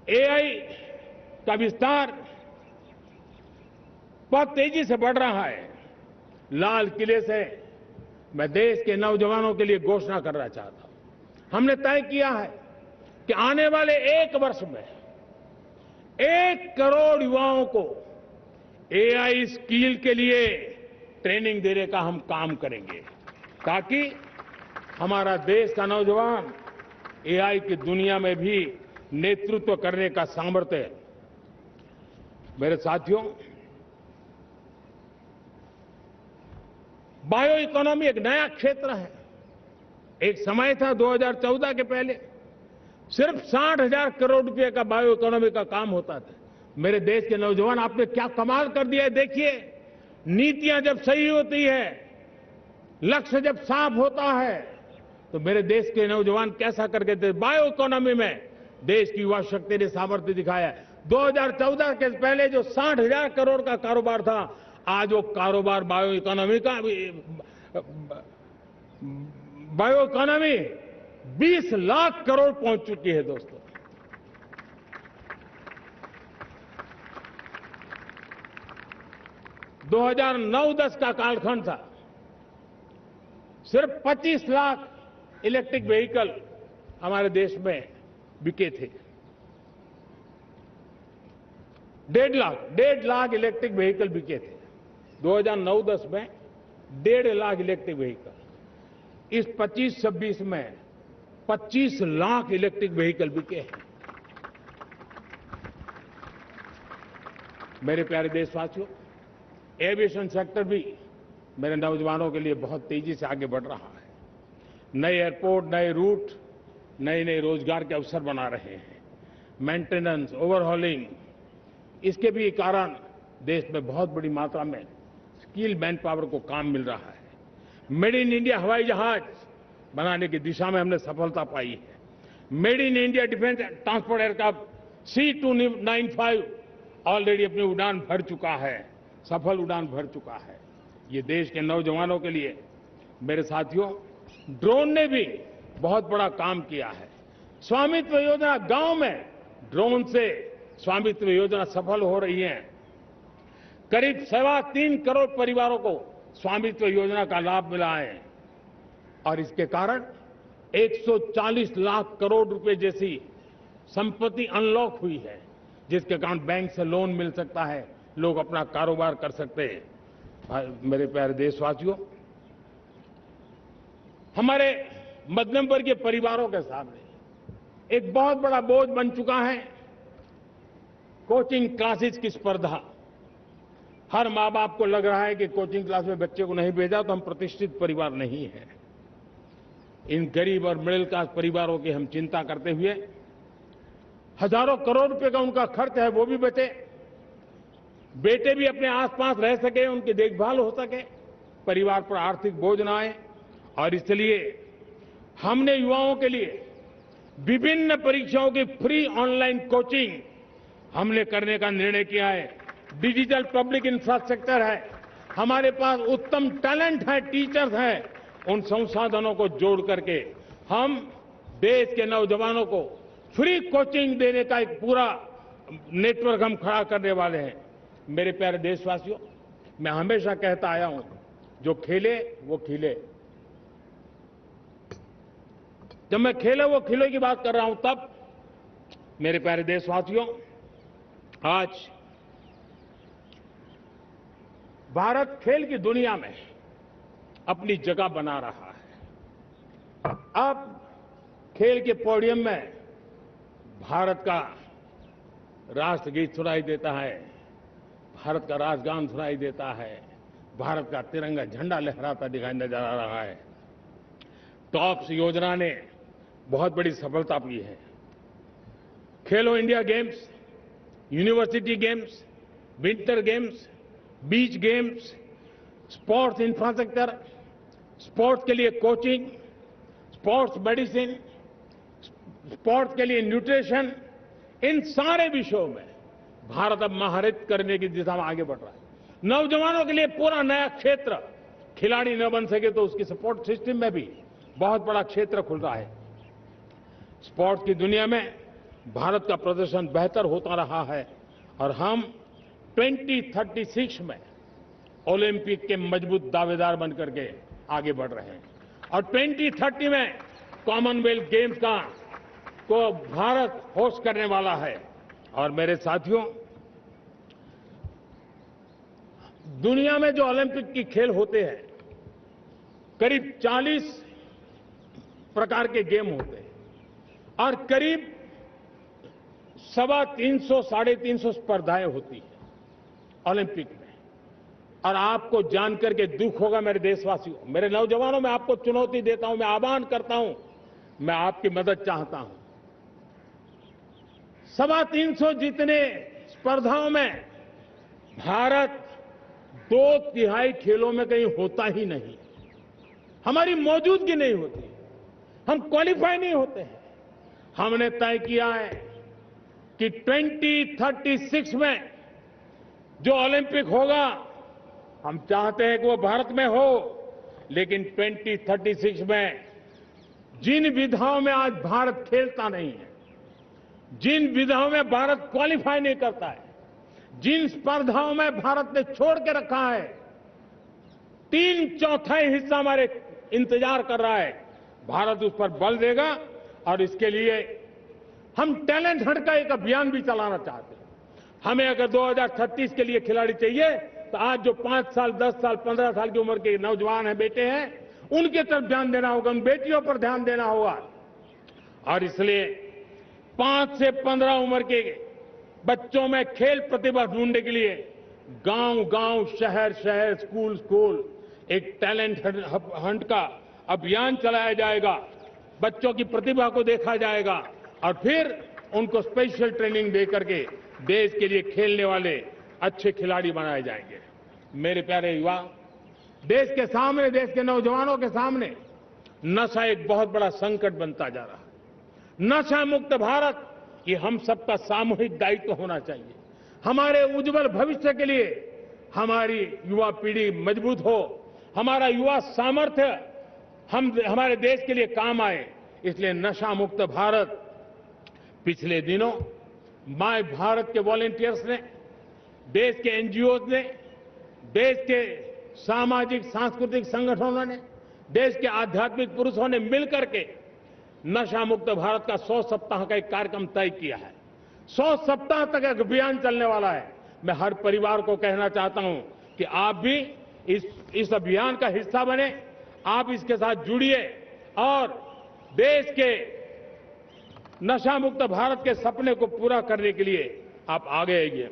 AI का विस्तार बहुत तेजी से बढ़ रहा है। लाल किले से मैं देश के नौजवानों के लिए घोषणा करना चाहता हूं। हमने तय किया है कि आने वाले 1 वर्ष में 1 करोड़ युवाओं को एआई स्किल के लिए ट्रेनिंग देने का हम काम करेंगे, ताकि हमारा देश का नौजवान एआई की दुनिया में भी नेतृत्व करने का सामर्थ्य। मेरे साथियों, बायो इकोनॉमी एक नया क्षेत्र है। एक समय था 2014 के पहले सिर्फ 60,000 करोड़ रुपए का बायो इकोनॉमी का काम होता था। मेरे देश के नौजवान, आपने क्या कमाल कर दिया है। देखिए, नीतियां जब सही होती है, लक्ष्य जब साफ होता है, तो मेरे देश के नौजवान कैसा करके थे। बायो इकोनॉमी में देश की युवा शक्ति ने सामर्थ्य दिखाया है। 2014 के पहले जो 60,000 करोड़ का कारोबार था, आज वो कारोबार बायो इकोनॉमी 20 लाख करोड़ पहुंच चुकी है। दोस्तों, दो 2009-10 का कालखंड था, सिर्फ 25 लाख इलेक्ट्रिक व्हीकल हमारे देश में बिके थे। 1.5 लाख इलेक्ट्रिक व्हीकल बिके थे 2009-10 में। 1.5 लाख इलेक्ट्रिक व्हीकल। इस 25-26 में 25 लाख इलेक्ट्रिक व्हीकल बिके हैं। मेरे प्यारे देशवासियों, एविएशन सेक्टर भी मेरे नौजवानों के लिए बहुत तेजी से आगे बढ़ रहा है। नए एयरपोर्ट, नए रूट, नए रोजगार के अवसर बना रहे हैं। मेंटेनेंस, ओवरहॉलिंग, इसके भी कारण देश में बहुत बड़ी मात्रा में स्किल मैन पावर को काम मिल रहा है। मेड इन इंडिया हवाई जहाज बनाने की दिशा में हमने सफलता पाई है। Made in India defence transport aircraft C295 already अपनी उड़ान भर चुका है, सफल उड़ान भर चुका है। ये देश के नौजवानों के लिए, मेरे साथियों, ड्रोन ने भी बहुत बड़ा काम किया है। स्वामित्व योजना, गांव में ड्रोन से स्वामित्व योजना सफल हो रही है। करीब 3.25 करोड़ परिवारों को स्वामित्व योजना का लाभ मिला है और इसके कारण 140 लाख करोड़ रुपए जैसी संपत्ति अनलॉक हुई है, जिसके कारण बैंक से लोन मिल सकता है, लोग अपना कारोबार कर सकते हैं। मेरे प्यारे देशवासियों, हमारे मध्यम वर्गीय परिवारों के सामने एक बहुत बड़ा बोझ बन चुका है कोचिंग क्लासेस की स्पर्धा। हर माँ बाप को लग रहा है कि कोचिंग क्लास में बच्चे को नहीं भेजा तो हम प्रतिष्ठित परिवार नहीं है। इन गरीब और मिडिल क्लास परिवारों की हम चिंता करते हुए हजारों करोड़ रुपए का उनका खर्च है वो भी बचे, बेटे भी अपने आसपास रह सके, उनकी देखभाल हो सके, परिवार पर आर्थिक बोझ न आए। और इसलिए हमने युवाओं के लिए विभिन्न परीक्षाओं की फ्री ऑनलाइन कोचिंग हमने करने का निर्णय किया है। डिजिटल पब्लिक इंफ्रास्ट्रक्चर है, हमारे पास उत्तम टैलेंट है, टीचर्स हैं। उन संसाधनों को जोड़ करके हम देश के नौजवानों को फ्री कोचिंग देने का एक पूरा नेटवर्क हम खड़ा करने वाले हैं। मेरे प्यारे देशवासियों, मैं हमेशा कहता आया हूं, जो खेले वो खिले। जब मैं खेले वो खिले की बात कर रहा हूं, तब मेरे प्यारे देशवासियों, आज भारत खेल की दुनिया में अपनी जगह बना रहा है। अब खेल के पोडियम में भारत का राष्ट्रगीत सुनाई देता है, भारत का राष्ट्रगान सुनाई देता है, भारत का तिरंगा झंडा लहराता दिखाई नजर आ रहा है। टॉप्स योजना ने बहुत बड़ी सफलता पाई है। खेलो India games, university games, winter games, beach games, sports infrastructure, sports के लिए कोचिंग, स्पोर्ट्स मेडिसिन, स्पोर्ट्स के लिए न्यूट्रिशन, इन सारे विषयों में भारत अब महारत करने की दिशा में आगे बढ़ रहा है। नौजवानों के लिए पूरा नया क्षेत्र, खिलाड़ी न बन सके तो उसकी सपोर्ट सिस्टम में भी बहुत बड़ा क्षेत्र खुल रहा है। स्पोर्ट्स की दुनिया में भारत का प्रदर्शन बेहतर होता रहा है और हम 2036 में ओलंपिक के मजबूत दावेदार बनकर के आगे बढ़ रहे हैं और 2030 में कॉमनवेल्थ गेम्स को भारत होस्ट करने वाला है। और मेरे साथियों, दुनिया में जो ओलंपिक की खेल होते हैं, करीब 40 प्रकार के गेम होते हैं और करीब 350 साढ़े 350 स्पर्धाएं होती हैं ओलंपिक में। और आपको जानकर के दुख होगा मेरे देशवासियों, मेरे नौजवानों, मैं आपको चुनौती देता हूं, मैं आह्वान करता हूं, मैं आपकी मदद चाहता हूं। 350 जितने स्पर्धाओं में भारत 2/3 खेलों में कहीं होता ही नहीं, हमारी मौजूदगी नहीं होती, हम क्वालिफाई नहीं होते हैं। हमने तय किया है कि 2036 में जो ओलंपिक होगा, हम चाहते हैं कि वो भारत में हो, लेकिन 2036 में जिन विधाओं में आज भारत खेलता नहीं है, जिन विधाओं में भारत क्वालिफाई नहीं करता है, जिन स्पर्धाओं में भारत ने छोड़ के रखा है, 3/4 हिस्सा हमारे इंतजार कर रहा है, भारत उस पर बल देगा। और इसके लिए हम टैलेंट हंट का एक अभियान भी चलाना चाहते हैं। हमें अगर 2036 के लिए खिलाड़ी चाहिए तो आज जो 5 साल, 10 साल, 15 साल की उम्र के नौजवान हैं, बेटे हैं, उनके तरफ ध्यान देना होगा, उन बेटियों पर ध्यान देना होगा। और इसलिए 5 से 15 उम्र के बच्चों में खेल प्रतिभा ढूंढने के लिए गांव-गांव, शहर-शहर, स्कूल-स्कूल एक टैलेंट हंट का अभियान चलाया जाएगा। बच्चों की प्रतिभा को देखा जाएगा और फिर उनको स्पेशल ट्रेनिंग देकर के देश के लिए खेलने वाले अच्छे खिलाड़ी बनाए जाएंगे। मेरे प्यारे युवा, देश के सामने, देश के नौजवानों के सामने नशा एक बहुत बड़ा संकट बनता जा रहा है। नशा मुक्त भारत, ये हम सबका सामूहिक दायित्व होना चाहिए। हमारे उज्जवल भविष्य के लिए हमारी युवा पीढ़ी मजबूत हो, हमारा युवा सामर्थ्य हमारे देश के लिए काम आए, इसलिए नशा मुक्त भारत। पिछले दिनों माय भारत के वॉलंटियर्स ने, देश के एनजीओ ने, देश के सामाजिक सांस्कृतिक संगठनों ने, देश के आध्यात्मिक पुरुषों ने मिलकर के नशा मुक्त भारत का 100 सप्ताह का एक कार्यक्रम तय किया है। 100 सप्ताह तक एक अभियान चलने वाला है। मैं हर परिवार को कहना चाहता हूं कि आप भी इस अभियान का हिस्सा बने, आप इसके साथ जुड़िए और देश के नशा मुक्त भारत के सपने को पूरा करने के लिए आप आगे आइए।